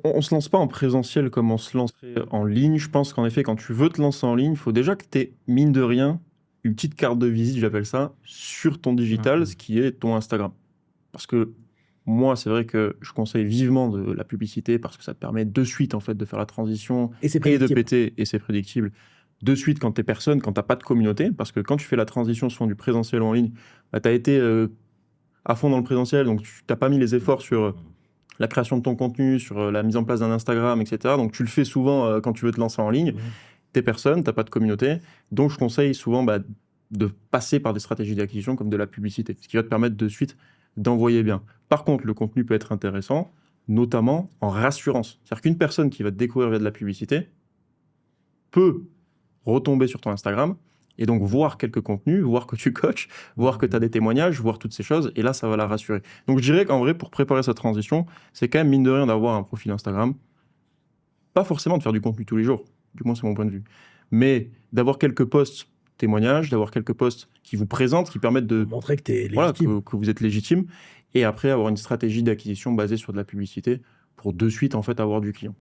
on se lance pas en présentiel comme on se lancerait en ligne. Je pense qu'en effet, quand tu veux te lancer en ligne, il faut déjà que tu aies, mine de rien, une petite carte de visite, j'appelle ça, sur ton digital, ce qui est ton Instagram. Parce que moi, c'est vrai que je conseille vivement de la publicité parce que ça te permet de suite, en fait, de faire la transition Et c'est et de prédictible. péter, et c'est prédictible, de suite quand t'es personne, quand t'as pas de communauté. Parce que quand tu fais la transition souvent du présentiel en ligne, bah, tu as été à fond dans le présentiel, donc tu n'as pas mis les efforts sur la création de ton contenu, sur la mise en place d'un Instagram, etc. Donc tu le fais souvent quand tu veux te lancer en ligne. T'es personne, t'as pas de communauté. Donc je conseille souvent de passer par des stratégies d'acquisition comme de la publicité, ce qui va te permettre de suite d'envoyer bien. Par contre, le contenu peut être intéressant, notamment en rassurance. C'est-à-dire qu'une personne qui va te découvrir via de la publicité peut retomber sur ton Instagram et donc voir quelques contenus, voir que tu coaches, voir que tu as des témoignages, voir toutes ces choses, et là, ça va la rassurer. Donc je dirais qu'en vrai, pour préparer sa transition, c'est quand même mine de rien d'avoir un profil Instagram, pas forcément de faire du contenu tous les jours, du moins c'est mon point de vue, mais d'avoir quelques posts témoignages, d'avoir quelques posts qui vous présentent, qui permettent de Montrer que tu es voilà, légitime. que vous êtes légitime, et après avoir une stratégie d'acquisition basée sur de la publicité pour de suite en fait avoir du client.